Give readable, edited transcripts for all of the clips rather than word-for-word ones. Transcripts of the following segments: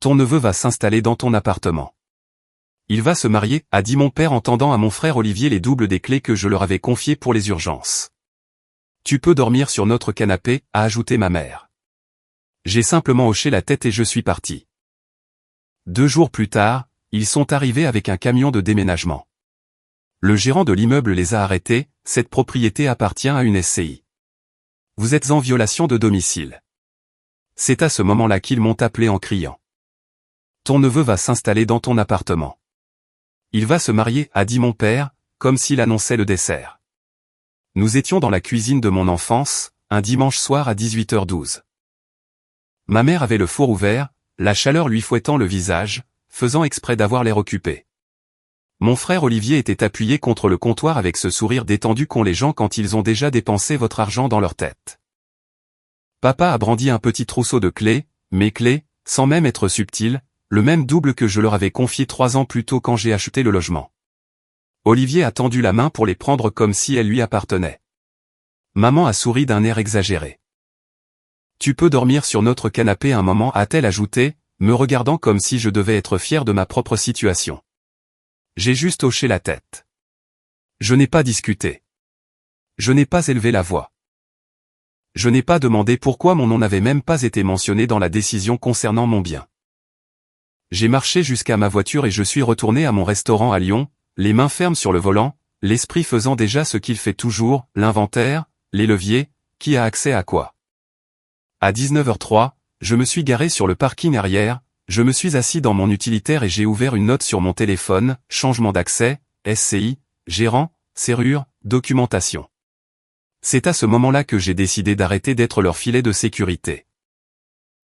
Ton neveu va s'installer dans ton appartement. Il va se marier, a dit mon père en tendant à mon frère Olivier les doubles des clés que je leur avais confiées pour les urgences. Tu peux dormir sur notre canapé, a ajouté ma mère. J'ai simplement hoché la tête et je suis parti. 2 jours plus tard, ils sont arrivés avec un camion de déménagement. Le gérant de l'immeuble les a arrêtés, cette propriété appartient à une SCI. Vous êtes en violation de domicile. C'est à ce moment-là qu'ils m'ont appelé en criant. Ton neveu va s'installer dans ton appartement. Il va se marier, a dit mon père, comme s'il annonçait le dessert. Nous étions dans la cuisine de mon enfance, un dimanche soir à 18h12. Ma mère avait le four ouvert, la chaleur lui fouettant le visage, faisant exprès d'avoir l'air occupé. Mon frère Olivier était appuyé contre le comptoir avec ce sourire détendu qu'ont les gens quand ils ont déjà dépensé votre argent dans leur tête. Papa a brandi un petit trousseau de clés, mes clés, sans même être subtil, le même double que je leur avais confié 3 ans plus tôt quand j'ai acheté le logement. Olivier a tendu la main pour les prendre comme si elles lui appartenaient. Maman a souri d'un air exagéré. Tu peux dormir sur notre canapé un moment, a-t-elle ajouté, me regardant comme si je devais être fier de ma propre situation. J'ai juste hoché la tête. Je n'ai pas discuté. Je n'ai pas élevé la voix. Je n'ai pas demandé pourquoi mon nom n'avait même pas été mentionné dans la décision concernant mon bien. J'ai marché jusqu'à ma voiture et je suis retourné à mon restaurant à Lyon, les mains fermes sur le volant, l'esprit faisant déjà ce qu'il fait toujours, l'inventaire, les leviers, qui a accès à quoi. À 19h03, je me suis garé sur le parking arrière, je me suis assis dans mon utilitaire et j'ai ouvert une note sur mon téléphone, changement d'accès, SCI, gérant, serrure, documentation. C'est à ce moment-là que j'ai décidé d'arrêter d'être leur filet de sécurité.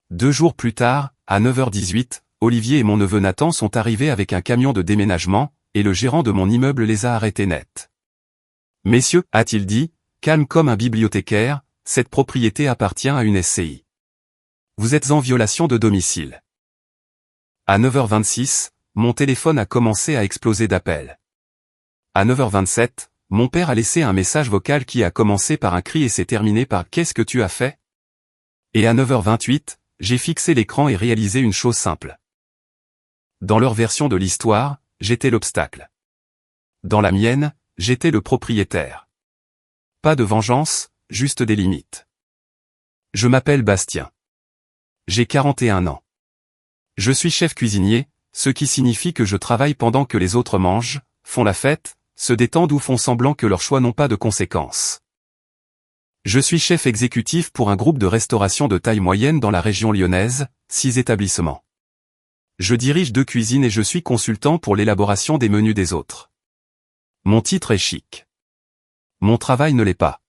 2 jours plus tard, à 9h18, Olivier et mon neveu Nathan sont arrivés avec un camion de déménagement, et le gérant de mon immeuble les a arrêtés net. Messieurs, a-t-il dit, calme comme un bibliothécaire, cette propriété appartient à une SCI. Vous êtes en violation de domicile. À 9h26, mon téléphone a commencé à exploser d'appels. À 9h27, mon père a laissé un message vocal qui a commencé par un cri et s'est terminé par « Qu'est-ce que tu as fait ?» Et à 9h28, j'ai fixé l'écran et réalisé une chose simple. Dans leur version de l'histoire, j'étais l'obstacle. Dans la mienne, j'étais le propriétaire. Pas de vengeance, juste des limites. Je m'appelle Bastien. J'ai 41 ans. Je suis chef cuisinier, ce qui signifie que je travaille pendant que les autres mangent, font la fête, se détendent ou font semblant que leurs choix n'ont pas de conséquences. Je suis chef exécutif pour un groupe de restauration de taille moyenne dans la région lyonnaise, 6 établissements. Je dirige 2 cuisines et je suis consultant pour l'élaboration des menus des autres. Mon titre est chic. Mon travail ne l'est pas.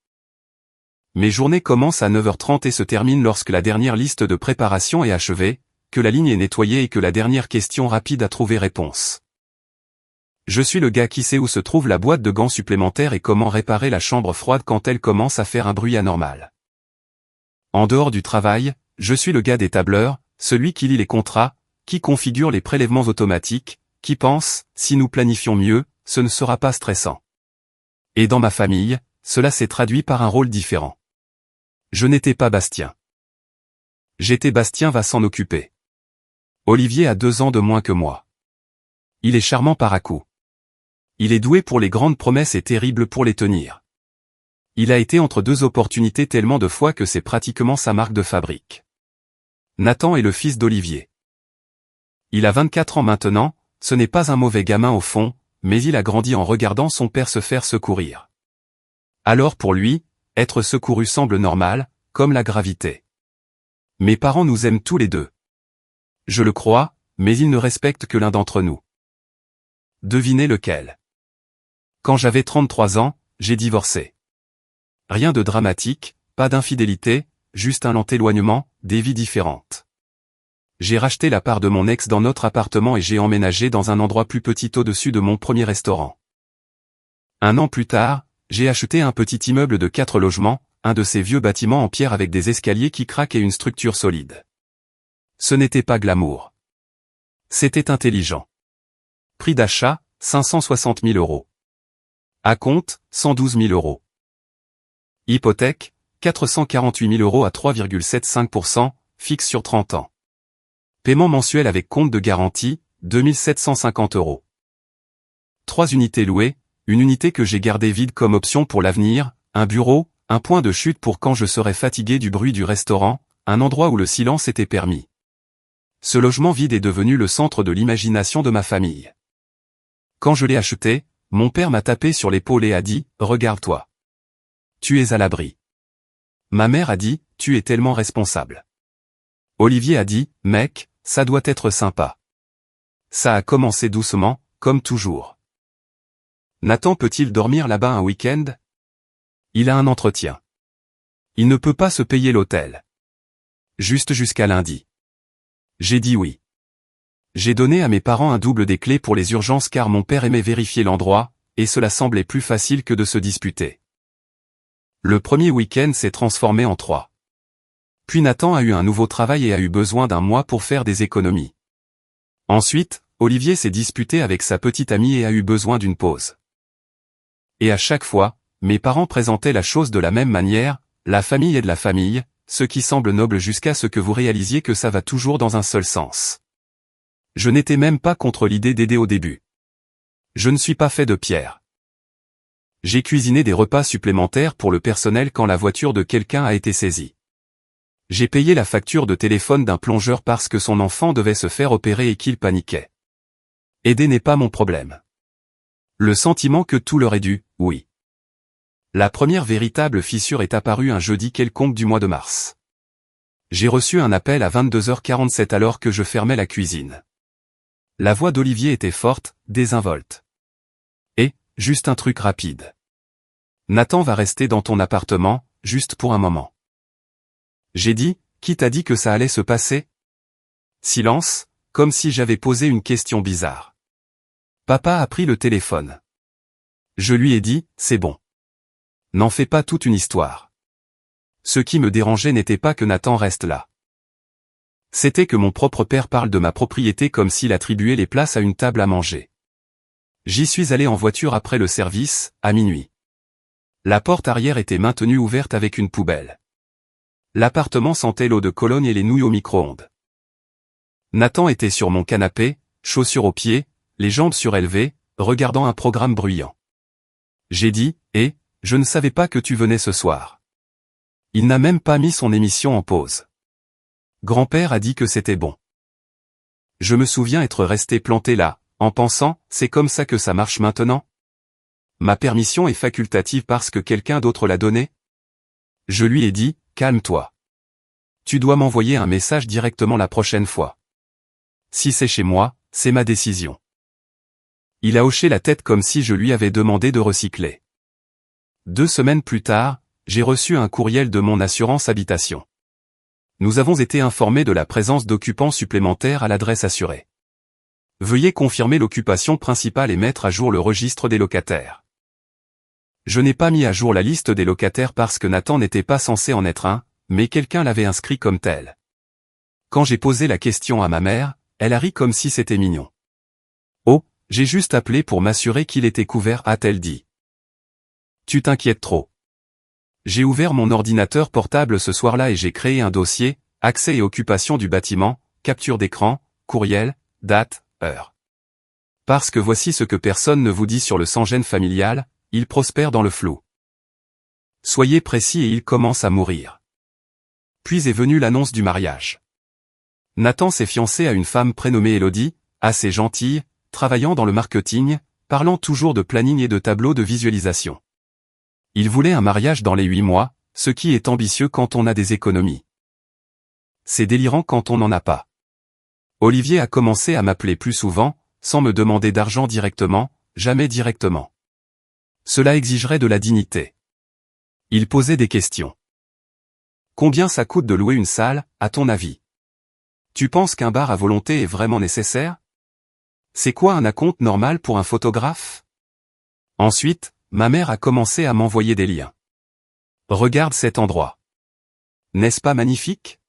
Mes journées commencent à 9h30 et se terminent lorsque la dernière liste de préparation est achevée, que la ligne est nettoyée et que la dernière question rapide a trouvé réponse. Je suis le gars qui sait où se trouve la boîte de gants supplémentaires et comment réparer la chambre froide quand elle commence à faire un bruit anormal. En dehors du travail, je suis le gars des tableurs, celui qui lit les contrats, qui configure les prélèvements automatiques, qui pense, si nous planifions mieux, ce ne sera pas stressant. Et dans ma famille, cela s'est traduit par un rôle différent. Je n'étais pas Bastien. J'étais Bastien va s'en occuper. Olivier a 2 ans de moins que moi. Il est charmant par à coup. Il est doué pour les grandes promesses et terrible pour les tenir. Il a été entre 2 opportunités tellement de fois que c'est pratiquement sa marque de fabrique. Nathan est le fils d'Olivier. Il a 24 ans maintenant, ce n'est pas un mauvais gamin au fond, mais il a grandi en regardant son père se faire secourir. Alors pour lui, être secouru semble normal, comme la gravité. Mes parents nous aiment tous les 2. Je le crois, mais ils ne respectent que l'un d'entre nous. Devinez lequel. Quand j'avais 33 ans, j'ai divorcé. Rien de dramatique, pas d'infidélité, juste un lent éloignement, des vies différentes. J'ai racheté la part de mon ex dans notre appartement et j'ai emménagé dans un endroit plus petit au-dessus de mon premier restaurant. 1 an plus tard, j'ai acheté un petit immeuble de 4 logements, un de ces vieux bâtiments en pierre avec des escaliers qui craquent et une structure solide. Ce n'était pas glamour. C'était intelligent. Prix d'achat, 560 000 €. Acompte, 112 000 €. Hypothèque, 448 000 € à 3,75%, fixe sur 30 ans. Paiement mensuel avec compte de garantie, 2750 €. 3 unités louées, une unité que j'ai gardée vide comme option pour l'avenir, un bureau, un point de chute pour quand je serais fatigué du bruit du restaurant, un endroit où le silence était permis. Ce logement vide est devenu le centre de l'imagination de ma famille. Quand je l'ai acheté, mon père m'a tapé sur l'épaule et a dit « Regarde-toi. Tu es à l'abri ». Ma mère a dit « Tu es tellement responsable ». Olivier a dit « Mec, ça doit être sympa ». Ça a commencé doucement, comme toujours. Nathan peut-il dormir là-bas un week-end? Il a un entretien. Il ne peut pas se payer l'hôtel. Juste jusqu'à lundi. J'ai dit oui. J'ai donné à mes parents un double des clés pour les urgences car mon père aimait vérifier l'endroit, et cela semblait plus facile que de se disputer. Le premier week-end s'est transformé en 3. Puis Nathan a eu un nouveau travail et a eu besoin d'un mois pour faire des économies. Ensuite, Olivier s'est disputé avec sa petite amie et a eu besoin d'une pause. Et à chaque fois, mes parents présentaient la chose de la même manière, la famille est de la famille, ce qui semble noble jusqu'à ce que vous réalisiez que ça va toujours dans un seul sens. Je n'étais même pas contre l'idée d'aider au début. Je ne suis pas fait de pierre. J'ai cuisiné des repas supplémentaires pour le personnel quand la voiture de quelqu'un a été saisie. J'ai payé la facture de téléphone d'un plongeur parce que son enfant devait se faire opérer et qu'il paniquait. Aider n'est pas mon problème. Le sentiment que tout leur est dû, oui. La première véritable fissure est apparue un jeudi quelconque du mois de mars. J'ai reçu un appel à 22h47 alors que je fermais la cuisine. La voix d'Olivier était forte, désinvolte. Et, juste un truc rapide. Nathan va rester dans ton appartement, juste pour un moment. J'ai dit, qui t'a dit que ça allait se passer? Silence, comme si j'avais posé une question bizarre. Papa a pris le téléphone. Je lui ai dit, c'est bon. N'en fais pas toute une histoire. Ce qui me dérangeait n'était pas que Nathan reste là. C'était que mon propre père parle de ma propriété comme s'il attribuait les places à une table à manger. J'y suis allé en voiture après le service, à minuit. La porte arrière était maintenue ouverte avec une poubelle. L'appartement sentait l'eau de Cologne et les nouilles au micro-ondes. Nathan était sur mon canapé, chaussures aux pieds, les jambes surélevées, regardant un programme bruyant. J'ai dit, je ne savais pas que tu venais ce soir. Il n'a même pas mis son émission en pause. Grand-père a dit que c'était bon. Je me souviens être resté planté là, en pensant, c'est comme ça que ça marche maintenant? Ma permission est facultative parce que quelqu'un d'autre l'a donnée? Je lui ai dit, calme-toi. Tu dois m'envoyer un message directement la prochaine fois. Si c'est chez moi, c'est ma décision. Il a hoché la tête comme si je lui avais demandé de recycler. 2 semaines plus tard, j'ai reçu un courriel de mon assurance habitation. Nous avons été informés de la présence d'occupants supplémentaires à l'adresse assurée. Veuillez confirmer l'occupation principale et mettre à jour le registre des locataires. Je n'ai pas mis à jour la liste des locataires parce que Nathan n'était pas censé en être un, mais quelqu'un l'avait inscrit comme tel. Quand j'ai posé la question à ma mère, elle a ri comme si c'était mignon. Oh, j'ai juste appelé pour m'assurer qu'il était couvert, a-t-elle dit. Tu t'inquiètes trop. J'ai ouvert mon ordinateur portable ce soir-là et j'ai créé un dossier, accès et occupation du bâtiment, capture d'écran, courriel, date, heure. Parce que voici ce que personne ne vous dit sur le sans-gêne familial, il prospère dans le flou. Soyez précis et il commence à mourir. Puis est venue l'annonce du mariage. Nathan s'est fiancé à une femme prénommée Elodie, assez gentille, travaillant dans le marketing, parlant toujours de planning et de tableaux de visualisation. Il voulait un mariage dans les 8 mois, ce qui est ambitieux quand on a des économies. C'est délirant quand on n'en a pas. Olivier a commencé à m'appeler plus souvent, sans me demander d'argent directement, jamais directement. Cela exigerait de la dignité. Il posait des questions. Combien ça coûte de louer une salle, à ton avis? Tu penses qu'un bar à volonté est vraiment nécessaire? C'est quoi un acompte normal pour un photographe? Ensuite, ma mère a commencé à m'envoyer des liens. Regarde cet endroit. N'est-ce pas magnifique?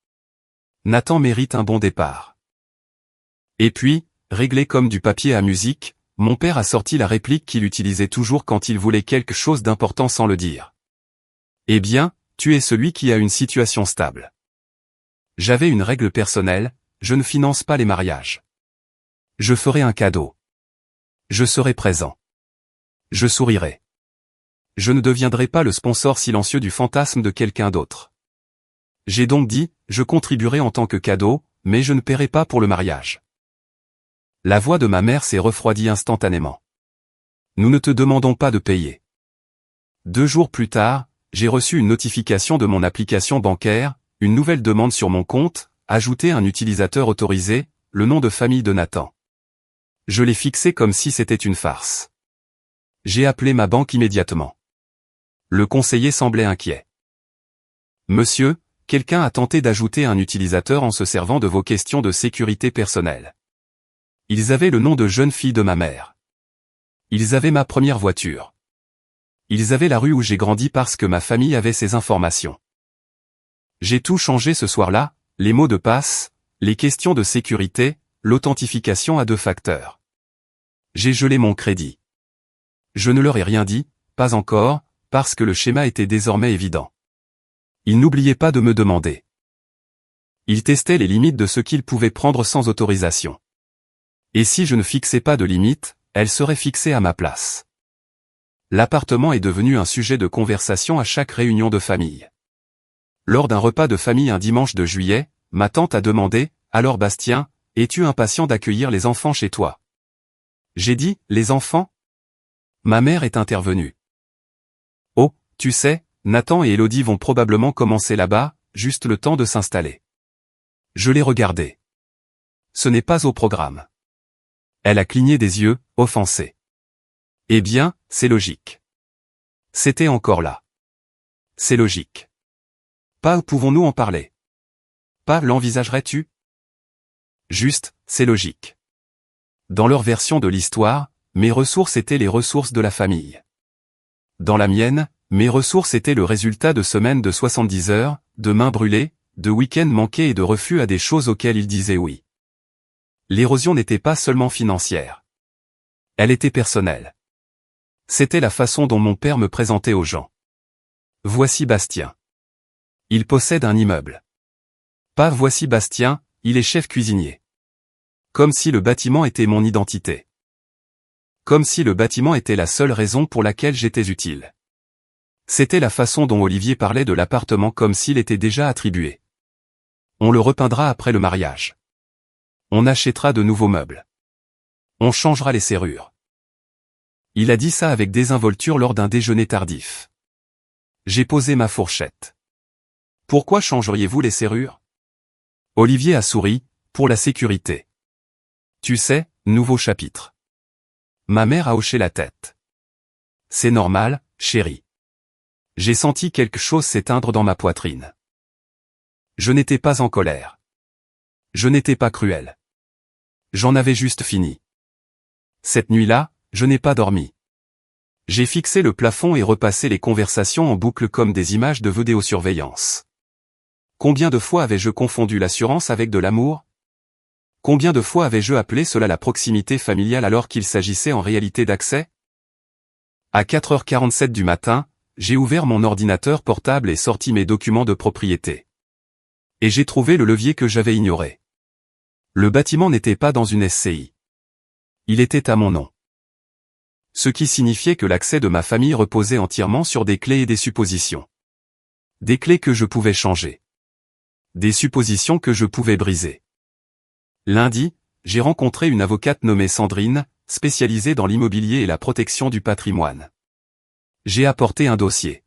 Nathan mérite un bon départ. Et puis, réglé comme du papier à musique, mon père a sorti la réplique qu'il utilisait toujours quand il voulait quelque chose d'important sans le dire. Eh bien, tu es celui qui a une situation stable. J'avais une règle personnelle, je ne finance pas les mariages. Je ferai un cadeau. Je serai présent. Je sourirai. Je ne deviendrai pas le sponsor silencieux du fantasme de quelqu'un d'autre. J'ai donc dit, je contribuerai en tant que cadeau, mais je ne paierai pas pour le mariage. La voix de ma mère s'est refroidie instantanément. Nous ne te demandons pas de payer. 2 jours plus tard, j'ai reçu une notification de mon application bancaire, une nouvelle demande sur mon compte, ajouter un utilisateur autorisé, le nom de famille de Nathan. Je l'ai fixé comme si c'était une farce. J'ai appelé ma banque immédiatement. Le conseiller semblait inquiet. Monsieur, quelqu'un a tenté d'ajouter un utilisateur en se servant de vos questions de sécurité personnelle. Ils avaient le nom de jeune fille de ma mère. Ils avaient ma première voiture. Ils avaient la rue où j'ai grandi parce que ma famille avait ces informations. J'ai tout changé ce soir-là, les mots de passe, les questions de sécurité, l'authentification à 2 facteurs. J'ai gelé mon crédit. Je ne leur ai rien dit, pas encore, parce que le schéma était désormais évident. Ils n'oubliaient pas de me demander. Ils testaient les limites de ce qu'ils pouvaient prendre sans autorisation. Et si je ne fixais pas de limite, elles seraient fixées à ma place. L'appartement est devenu un sujet de conversation à chaque réunion de famille. Lors d'un repas de famille un dimanche de juillet, ma tante a demandé, « Alors Bastien, es-tu impatient d'accueillir les enfants chez toi ?» J'ai dit, « Les enfants ?» Ma mère est intervenue. « Oh, tu sais, Nathan et Élodie vont probablement commencer là-bas, juste le temps de s'installer. » Je l'ai regardée. Ce n'est pas au programme. Elle a cligné des yeux, offensée. Eh bien, c'est logique. C'était encore là. C'est logique. Pas pouvons-nous en parler? Pas l'envisagerais-tu? Juste, c'est logique. Dans leur version de l'histoire, mes ressources étaient les ressources de la famille. Dans la mienne, mes ressources étaient le résultat de semaines de 70 heures, de mains brûlées, de week-ends manqués et de refus à des choses auxquelles ils disaient oui. L'érosion n'était pas seulement financière. Elle était personnelle. C'était la façon dont mon père me présentait aux gens. Voici Bastien. Il possède un immeuble. Pas voici Bastien, il est chef cuisinier. Comme si le bâtiment était mon identité. Comme si le bâtiment était la seule raison pour laquelle j'étais utile. C'était la façon dont Olivier parlait de l'appartement comme s'il était déjà attribué. On le repeindra après le mariage. On achètera de nouveaux meubles. On changera les serrures. Il a dit ça avec désinvolture lors d'un déjeuner tardif. J'ai posé ma fourchette. Pourquoi changeriez-vous les serrures? Olivier a souri, pour la sécurité. Tu sais, nouveau chapitre. Ma mère a hoché la tête. C'est normal, chérie. J'ai senti quelque chose s'éteindre dans ma poitrine. Je n'étais pas en colère. Je n'étais pas cruel. J'en avais juste fini. Cette nuit-là, je n'ai pas dormi. J'ai fixé le plafond et repassé les conversations en boucle comme des images de vidéosurveillance. Combien de fois avais-je confondu l'assurance avec de l'amour? Combien de fois avais-je appelé cela la proximité familiale alors qu'il s'agissait en réalité d'accès? À 4h47 du matin, j'ai ouvert mon ordinateur portable et sorti mes documents de propriété. Et j'ai trouvé le levier que j'avais ignoré. Le bâtiment n'était pas dans une SCI. Il était à mon nom. Ce qui signifiait que l'accès de ma famille reposait entièrement sur des clés et des suppositions. Des clés que je pouvais changer. Des suppositions que je pouvais briser. Lundi, j'ai rencontré une avocate nommée Sandrine, spécialisée dans l'immobilier et la protection du patrimoine. J'ai apporté un dossier.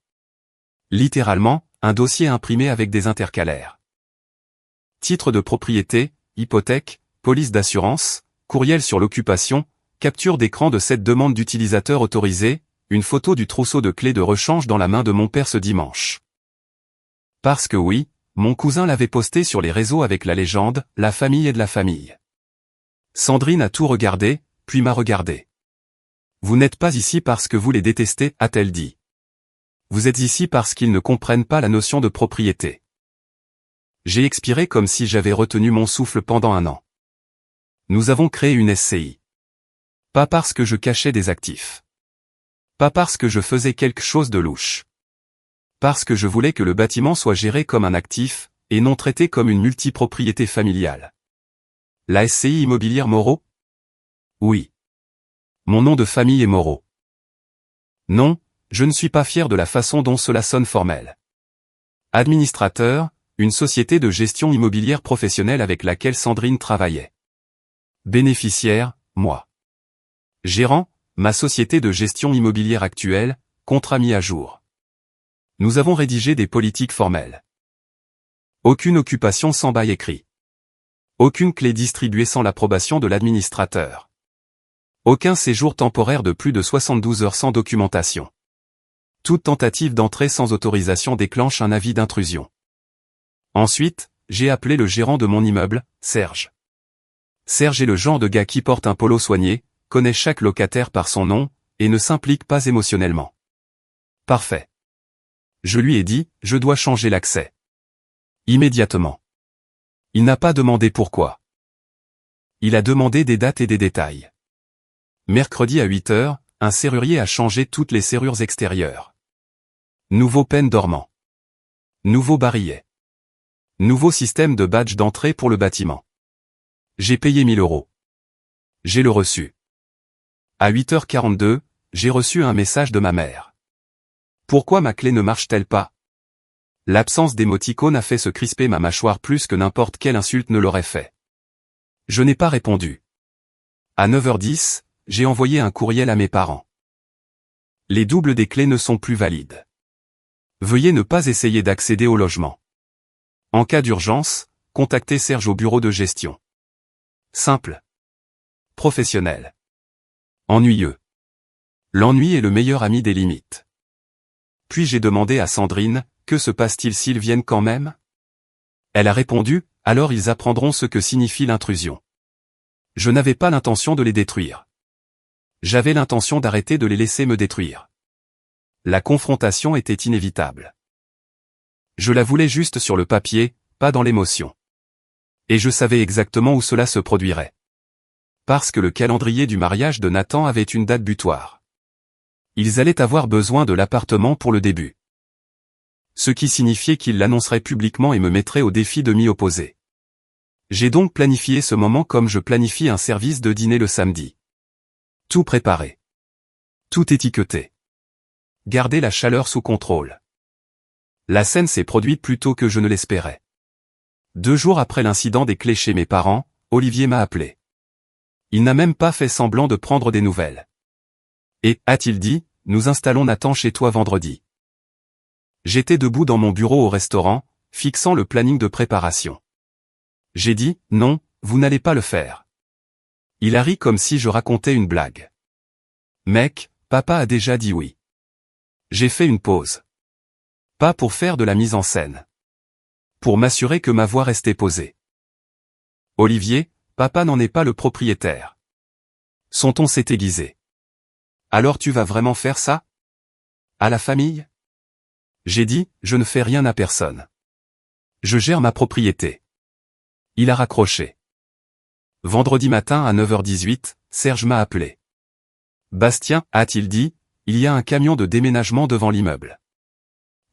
Littéralement, un dossier imprimé avec des intercalaires. Titre de propriété, hypothèque, police d'assurance, courriel sur l'occupation, capture d'écran de cette demande d'utilisateur autorisé, une photo du trousseau de clés de rechange dans la main de mon père ce dimanche. Parce que oui, mon cousin l'avait posté sur les réseaux avec la légende « La famille est de la famille ». Sandrine a tout regardé, puis m'a regardé. « Vous n'êtes pas ici parce que vous les détestez », a-t-elle dit. « Vous êtes ici parce qu'ils ne comprennent pas la notion de propriété. » J'ai expiré comme si j'avais retenu mon souffle pendant 1 an. Nous avons créé une SCI. Pas parce que je cachais des actifs. Pas parce que je faisais quelque chose de louche. Parce que je voulais que le bâtiment soit géré comme un actif, et non traité comme une multipropriété familiale. La SCI Immobilière Moreau? Oui. Mon nom de famille est Moreau. Non, je ne suis pas fier de la façon dont cela sonne formel. Administrateur, une société de gestion immobilière professionnelle avec laquelle Sandrine travaillait. Bénéficiaire, moi. Gérant, ma société de gestion immobilière actuelle, contrat mis à jour. Nous avons rédigé des politiques formelles. Aucune occupation sans bail écrit. Aucune clé distribuée sans l'approbation de l'administrateur. Aucun séjour temporaire de plus de 72 heures sans documentation. Toute tentative d'entrée sans autorisation déclenche un avis d'intrusion. Ensuite, j'ai appelé le gérant de mon immeuble, Serge. Serge est le genre de gars qui porte un polo soigné, connaît chaque locataire par son nom, et ne s'implique pas émotionnellement. Parfait. Je lui ai dit, je dois changer l'accès. Immédiatement. Il n'a pas demandé pourquoi. Il a demandé des dates et des détails. Mercredi à 8 heures, un serrurier a changé toutes les serrures extérieures. Nouveau pêne dormant. Nouveau barillet. Nouveau système de badge d'entrée pour le bâtiment. J'ai payé 1000 €. J'ai le reçu. À 8h42, j'ai reçu un message de ma mère. Pourquoi ma clé ne marche-t-elle pas? L'absence d'émoticône a fait se crisper ma mâchoire plus que n'importe quelle insulte ne l'aurait fait. Je n'ai pas répondu. À 9h10, j'ai envoyé un courriel à mes parents. Les doubles des clés ne sont plus valides. Veuillez ne pas essayer d'accéder au logement. En cas d'urgence, contactez Serge au bureau de gestion. Simple. Professionnel. Ennuyeux. L'ennui est le meilleur ami des limites. Puis j'ai demandé à Sandrine, que se passe-t-il s'ils viennent quand même? Elle a répondu, alors ils apprendront ce que signifie l'intrusion. Je n'avais pas l'intention de les détruire. J'avais l'intention d'arrêter de les laisser me détruire. La confrontation était inévitable. Je la voulais juste sur le papier, pas dans l'émotion. Et je savais exactement où cela se produirait. Parce que le calendrier du mariage de Nathan avait une date butoir. Ils allaient avoir besoin de l'appartement pour le début. Ce qui signifiait qu'ils l'annonceraient publiquement et me mettraient au défi de m'y opposer. J'ai donc planifié ce moment comme je planifie un service de dîner le samedi. Tout préparé. Tout étiqueté. Garder la chaleur sous contrôle. La scène s'est produite plus tôt que je ne l'espérais. 2 jours après l'incident des clés chez mes parents, Olivier m'a appelé. Il n'a même pas fait semblant de prendre des nouvelles. Et, a-t-il dit, nous installons Nathan chez toi vendredi. J'étais debout dans mon bureau au restaurant, fixant le planning de préparation. J'ai dit, non, vous n'allez pas le faire. Il a ri comme si je racontais une blague. Mec, papa a déjà dit oui. J'ai fait une pause. Pas pour faire de la mise en scène. Pour m'assurer que ma voix restait posée. Olivier, papa n'en est pas le propriétaire. Son ton s'est aiguisé. Alors tu vas vraiment faire ça? À la famille? J'ai dit, je ne fais rien à personne. Je gère ma propriété. Il a raccroché. Vendredi matin à 9h18, Serge m'a appelé. Bastien, a-t-il dit, il y a un camion de déménagement devant l'immeuble.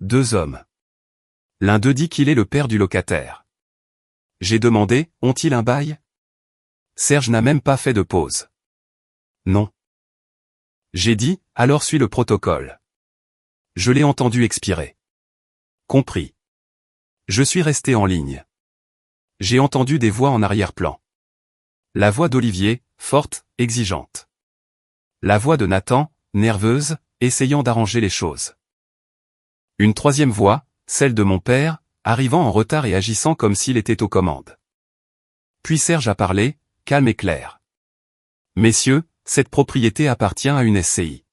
2 hommes. L'un d'eux dit qu'il est le père du locataire. J'ai demandé, ont-ils un bail? Serge n'a même pas fait de pause. Non. J'ai dit, alors suis le protocole. Je l'ai entendu expirer. Compris. Je suis resté en ligne. J'ai entendu des voix en arrière-plan. La voix d'Olivier, forte, exigeante. La voix de Nathan, nerveuse, essayant d'arranger les choses. Une troisième voix, celle de mon père, arrivant en retard et agissant comme s'il était aux commandes. Puis Serge a parlé, calme et clair. Messieurs, cette propriété appartient à une SCI.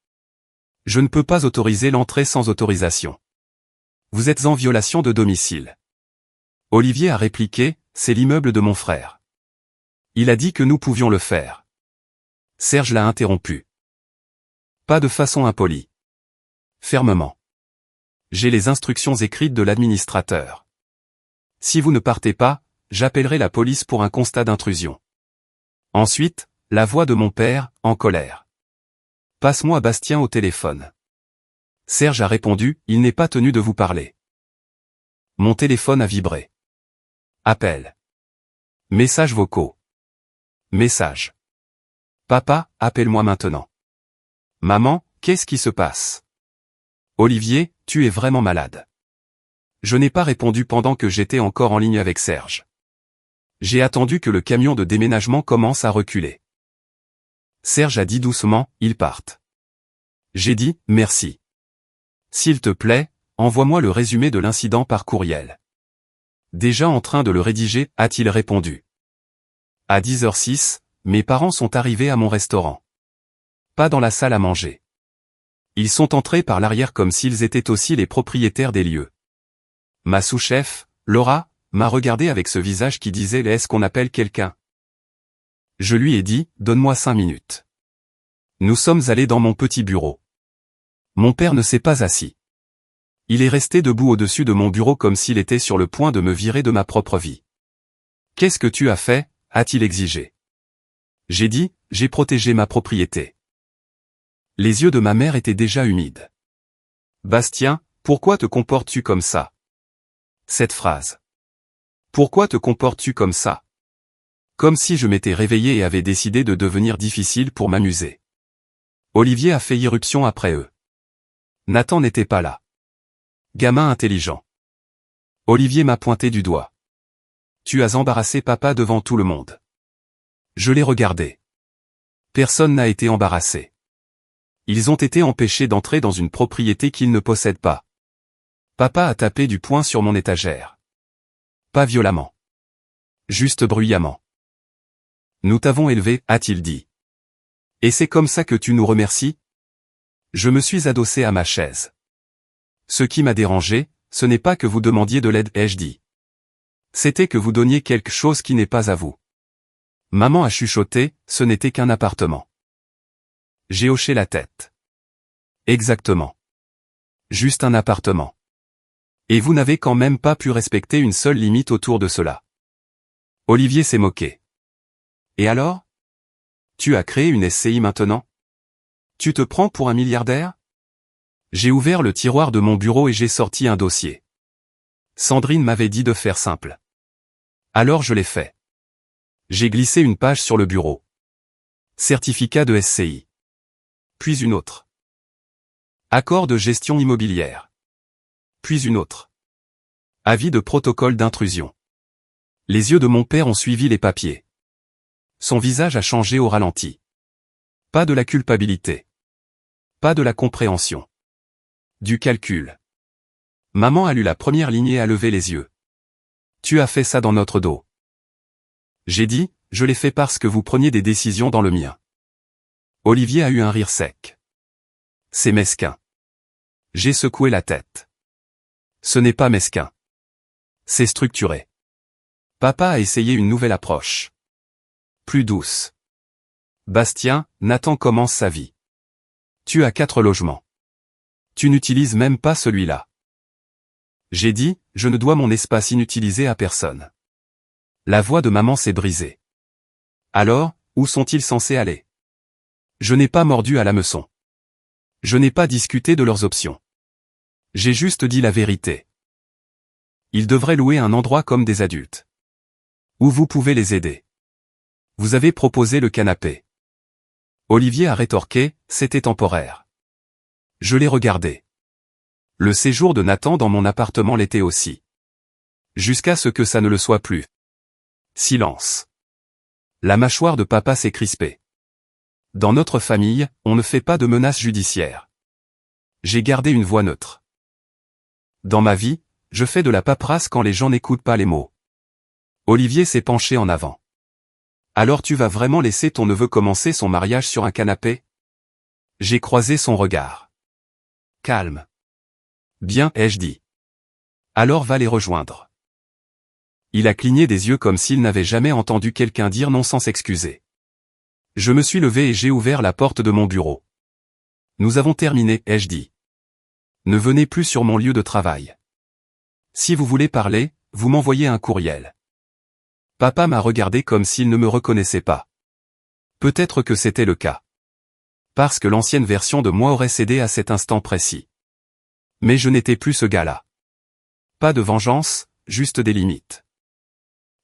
Je ne peux pas autoriser l'entrée sans autorisation. Vous êtes en violation de domicile. Olivier a répliqué, c'est l'immeuble de mon frère. Il a dit que nous pouvions le faire. Serge l'a interrompu. Pas de façon impolie. Fermement. J'ai les instructions écrites de l'administrateur. Si vous ne partez pas, j'appellerai la police pour un constat d'intrusion. Ensuite, la voix de mon père, en colère. Passe-moi Bastien au téléphone. Serge a répondu, il n'est pas tenu de vous parler. Mon téléphone a vibré. Appel. Messages vocaux. Message. Papa, appelle-moi maintenant. Maman, qu'est-ce qui se passe? Olivier, tu es vraiment malade. Je n'ai pas répondu pendant que j'étais encore en ligne avec Serge. J'ai attendu que le camion de déménagement commence à reculer. Serge a dit doucement, ils partent. J'ai dit, merci. S'il te plaît, envoie-moi le résumé de l'incident par courriel. Déjà en train de le rédiger, a-t-il répondu. À 10h06, mes parents sont arrivés à mon restaurant. Pas dans la salle à manger. Ils sont entrés par l'arrière comme s'ils étaient aussi les propriétaires des lieux. Ma sous-chef, Laura, m'a regardé avec ce visage qui disait « Est-ce qu'on appelle quelqu'un ?» Je lui ai dit « Donne-moi 5 minutes. » Nous sommes allés dans mon petit bureau. Mon père ne s'est pas assis. Il est resté debout au-dessus de mon bureau comme s'il était sur le point de me virer de ma propre vie. « Qu'est-ce que tu as fait ?» a-t-il exigé. J'ai dit « J'ai protégé ma propriété. » Les yeux de ma mère étaient déjà humides. « Bastien, pourquoi te comportes-tu comme ça ?» Cette phrase. Pourquoi te comportes-tu comme ça? Comme si je m'étais réveillé et avais décidé de devenir difficile pour m'amuser. Olivier a fait irruption après eux. Nathan n'était pas là. Gamin intelligent. Olivier m'a pointé du doigt. Tu as embarrassé papa devant tout le monde. Je l'ai regardé. Personne n'a été embarrassé. Ils ont été empêchés d'entrer dans une propriété qu'ils ne possèdent pas. Papa a tapé du poing sur mon étagère. Pas violemment. Juste bruyamment. Nous t'avons élevé, a-t-il dit. Et c'est comme ça que tu nous remercies? Je me suis adossé à ma chaise. Ce qui m'a dérangé, ce n'est pas que vous demandiez de l'aide, ai-je dit. C'était que vous donniez quelque chose qui n'est pas à vous. Maman a chuchoté, ce n'était qu'un appartement. J'ai hoché la tête. Exactement. Juste un appartement. Et vous n'avez quand même pas pu respecter une seule limite autour de cela. Olivier s'est moqué. Et alors? Tu as créé une SCI maintenant? Tu te prends pour un milliardaire? J'ai ouvert le tiroir de mon bureau et j'ai sorti un dossier. Sandrine m'avait dit de faire simple. Alors je l'ai fait. J'ai glissé une page sur le bureau. Certificat de SCI. Puis une autre. Accord de gestion immobilière. Puis une autre. Avis de protocole d'intrusion. Les yeux de mon père ont suivi les papiers. Son visage a changé au ralenti. Pas de la culpabilité. Pas de la compréhension. Du calcul. Maman a lu la première ligne et a levé les yeux. Tu as fait ça dans notre dos. J'ai dit, je l'ai fait parce que vous preniez des décisions dans le mien. Olivier a eu un rire sec. C'est mesquin. J'ai secoué la tête. Ce n'est pas mesquin. C'est structuré. Papa a essayé une nouvelle approche. Plus douce. Bastien, Nathan commence sa vie. Tu as 4 logements. Tu n'utilises même pas celui-là. J'ai dit, je ne dois mon espace inutilisé à personne. La voix de maman s'est brisée. Alors, où sont-ils censés aller? Je n'ai pas mordu à l'hameçon. Je n'ai pas discuté de leurs options. J'ai juste dit la vérité. Ils devraient louer un endroit comme des adultes. Où vous pouvez les aider. Vous avez proposé le canapé. Olivier a rétorqué, c'était temporaire. Je l'ai regardé. Le séjour de Nathan dans mon appartement l'était aussi. Jusqu'à ce que ça ne le soit plus. Silence. La mâchoire de papa s'est crispée. Dans notre famille, on ne fait pas de menaces judiciaires. J'ai gardé une voix neutre. Dans ma vie, je fais de la paperasse quand les gens n'écoutent pas les mots. Olivier s'est penché en avant. Alors tu vas vraiment laisser ton neveu commencer son mariage sur un canapé? J'ai croisé son regard. Calme. Bien, ai-je dit. Alors va les rejoindre. Il a cligné des yeux comme s'il n'avait jamais entendu quelqu'un dire non sans s'excuser. Je me suis levé et j'ai ouvert la porte de mon bureau. Nous avons terminé, ai-je dit. Ne venez plus sur mon lieu de travail. Si vous voulez parler, vous m'envoyez un courriel. Papa m'a regardé comme s'il ne me reconnaissait pas. Peut-être que c'était le cas. Parce que l'ancienne version de moi aurait cédé à cet instant précis. Mais je n'étais plus ce gars-là. Pas de vengeance, juste des limites.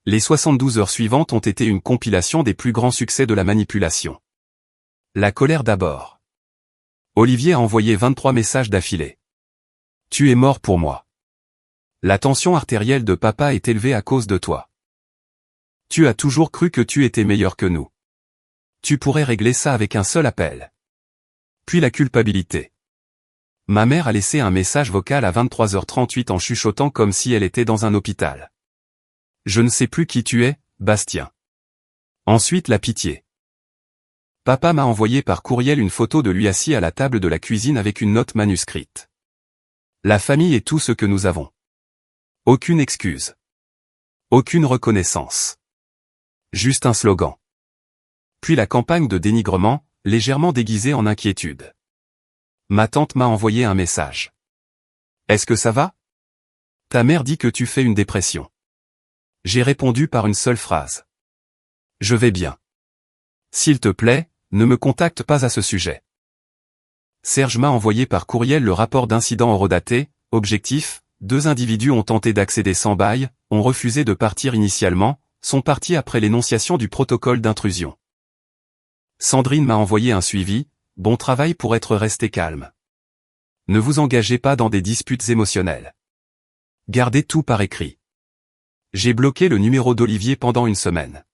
Les 72 heures suivantes ont été une compilation des plus grands succès de la manipulation. La colère d'abord. Olivier a envoyé 23 messages d'affilée. Tu es mort pour moi. La tension artérielle de papa est élevée à cause de toi. Tu as toujours cru que tu étais meilleur que nous. Tu pourrais régler ça avec un seul appel. Puis la culpabilité. Ma mère a laissé un message vocal à 23h38 en chuchotant comme si elle était dans un hôpital. Je ne sais plus qui tu es, Bastien. Ensuite la pitié. Papa m'a envoyé par courriel une photo de lui assis à la table de la cuisine avec une note manuscrite. La famille est tout ce que nous avons. Aucune excuse. Aucune reconnaissance. Juste un slogan. Puis la campagne de dénigrement, légèrement déguisée en inquiétude. Ma tante m'a envoyé un message. Est-ce que ça va? Ta mère dit que tu fais une dépression. J'ai répondu par une seule phrase. Je vais bien. S'il te plaît, ne me contacte pas à ce sujet. Serge m'a envoyé par courriel le rapport d'incident horodaté, objectif, 2 individus ont tenté d'accéder sans bail, ont refusé de partir initialement, sont partis après l'énonciation du protocole d'intrusion. Sandrine m'a envoyé un suivi, bon travail pour être resté calme. Ne vous engagez pas dans des disputes émotionnelles. Gardez tout par écrit. J'ai bloqué le numéro d'Olivier pendant une semaine.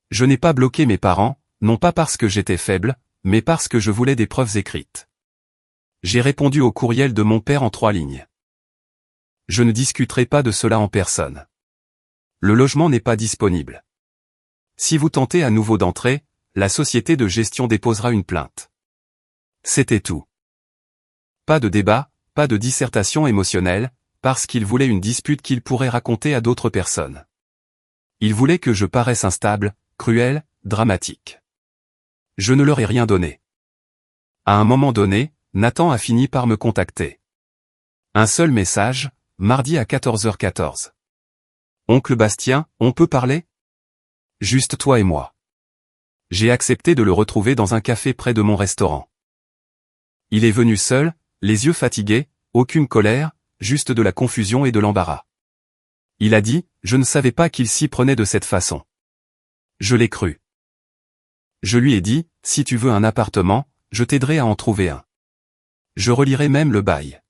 Je n'ai pas bloqué mes parents, non pas parce que j'étais faible, mais parce que je voulais des preuves écrites. J'ai répondu au courriel de mon père en 3 lignes. Je ne discuterai pas de cela en personne. Le logement n'est pas disponible. Si vous tentez à nouveau d'entrer, la société de gestion déposera une plainte. C'était tout. Pas de débat, pas de dissertation émotionnelle, parce qu'il voulait une dispute qu'il pourrait raconter à d'autres personnes. Il voulait que je paraisse instable, cruel, dramatique. Je ne leur ai rien donné. À un moment donné, Nathan a fini par me contacter. Un seul message, mardi à 14h14. Oncle Bastien, on peut parler? Juste toi et moi. J'ai accepté de le retrouver dans un café près de mon restaurant. Il est venu seul, les yeux fatigués, aucune colère, juste de la confusion et de l'embarras. Il a dit, je ne savais pas qu'il s'y prenait de cette façon. Je l'ai cru. Je lui ai dit, si tu veux un appartement, je t'aiderai à en trouver un. Je relirai même le bail.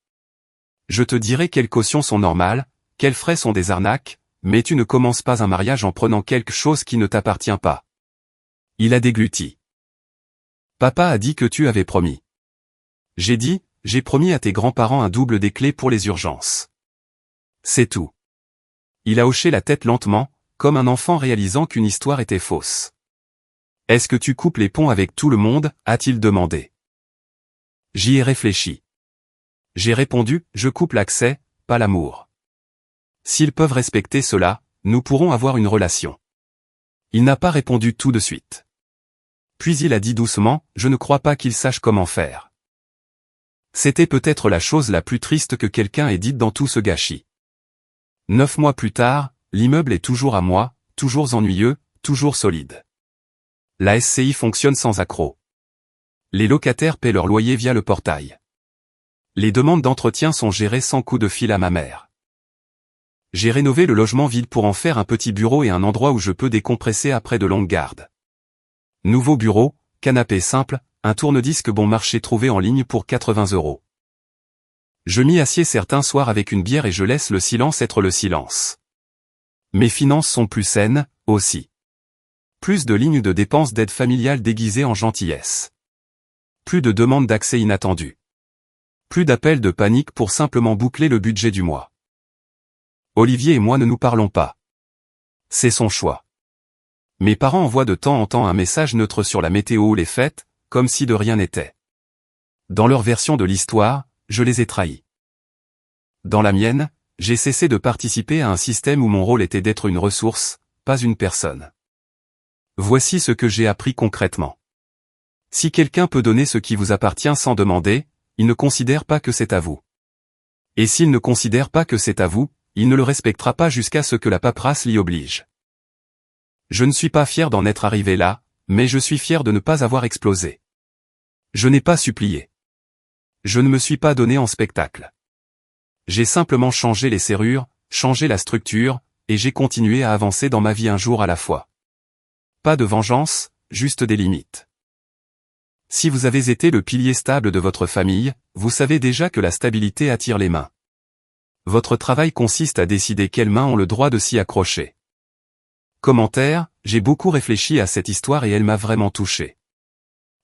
Je te dirai quelles cautions sont normales, quels frais sont des arnaques, mais tu ne commences pas un mariage en prenant quelque chose qui ne t'appartient pas. Il a dégluti. Papa a dit que tu avais promis. J'ai dit, j'ai promis à tes grands-parents un double des clés pour les urgences. C'est tout. Il a hoché la tête lentement, comme un enfant réalisant qu'une histoire était fausse. Est-ce que tu coupes les ponts avec tout le monde, a-t-il demandé. J'y ai réfléchi. J'ai répondu, je coupe l'accès, pas l'amour. S'ils peuvent respecter cela, nous pourrons avoir une relation. Il n'a pas répondu tout de suite. Puis il a dit doucement, je ne crois pas qu'il sache comment faire. C'était peut-être la chose la plus triste que quelqu'un ait dite dans tout ce gâchis. 9 mois plus tard, l'immeuble est toujours à moi, toujours ennuyeux, toujours solide. La SCI fonctionne sans accroc. Les locataires paient leur loyer via le portail. Les demandes d'entretien sont gérées sans coup de fil à ma mère. J'ai rénové le logement vide pour en faire un petit bureau et un endroit où je peux décompresser après de longues gardes. Nouveau bureau, canapé simple, un tourne-disque bon marché trouvé en ligne pour 80 €. Je m'y assieds certains soirs avec une bière et je laisse le silence être le silence. Mes finances sont plus saines, aussi. Plus de lignes de dépenses d'aide familiale déguisées en gentillesse. Plus de demandes d'accès inattendues. Plus d'appels de panique pour simplement boucler le budget du mois. Olivier et moi ne nous parlons pas. C'est son choix. Mes parents envoient de temps en temps un message neutre sur la météo ou les fêtes, comme si de rien n'était. Dans leur version de l'histoire, je les ai trahis. Dans la mienne, j'ai cessé de participer à un système où mon rôle était d'être une ressource, pas une personne. Voici ce que j'ai appris concrètement. Si quelqu'un peut donner ce qui vous appartient sans demander, il ne considère pas que c'est à vous. Et s'il ne considère pas que c'est à vous, il ne le respectera pas jusqu'à ce que la paperasse l'y oblige. Je ne suis pas fier d'en être arrivé là, mais je suis fier de ne pas avoir explosé. Je n'ai pas supplié. Je ne me suis pas donné en spectacle. J'ai simplement changé les serrures, changé la structure, et j'ai continué à avancer dans ma vie un jour à la fois. Pas de vengeance, juste des limites. Si vous avez été le pilier stable de votre famille, vous savez déjà que la stabilité attire les mains. Votre travail consiste à décider quelles mains ont le droit de s'y accrocher. Commentaire, j'ai beaucoup réfléchi à cette histoire et elle m'a vraiment touché.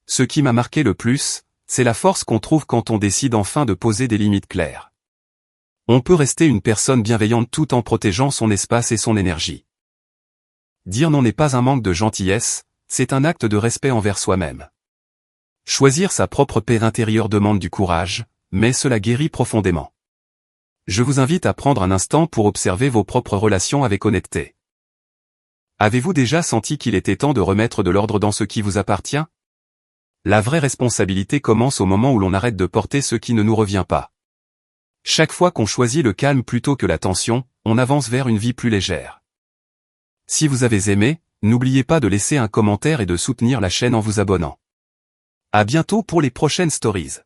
Ce qui m'a marqué le plus, c'est la force qu'on trouve quand on décide enfin de poser des limites claires. On peut rester une personne bienveillante tout en protégeant son espace et son énergie. Dire non n'est pas un manque de gentillesse, c'est un acte de respect envers soi-même. Choisir sa propre paix intérieure demande du courage, mais cela guérit profondément. Je vous invite à prendre un instant pour observer vos propres relations avec honnêteté. Avez-vous déjà senti qu'il était temps de remettre de l'ordre dans ce qui vous appartient? La vraie responsabilité commence au moment où l'on arrête de porter ce qui ne nous revient pas. Chaque fois qu'on choisit le calme plutôt que la tension, on avance vers une vie plus légère. Si vous avez aimé, n'oubliez pas de laisser un commentaire et de soutenir la chaîne en vous abonnant. À bientôt pour les prochaines stories.